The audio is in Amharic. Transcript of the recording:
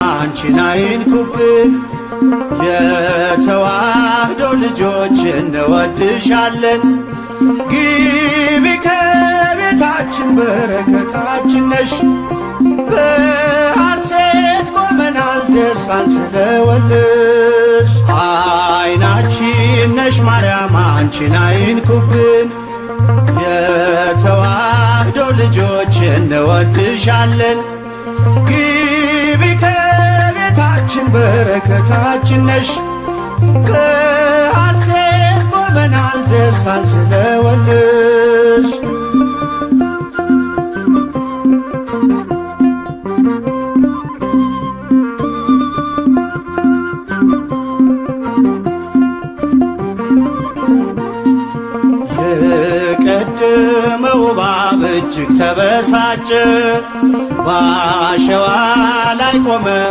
አንቺን አይንኩብን። የተዋህዶ ልጆች እንወድሻለን። ግቢ ከቤታችን በረከታችን ነሽ። በሐሴት ቆመናል ደስታን ስለወለድሽ። አይናችን ነሽ ማርያም አንቺን አይንኩብን። የተዋህዶ ልጆች እንወድሻለን። ግቢ ከቤታችን በረከታችን ነሽ። በሐሴት ቆመናል ደስታን ስለወለድሽ። የቀደመው እባብ እጅግ ተበሳጨ፣ በአሸዋ ላይ ቆመ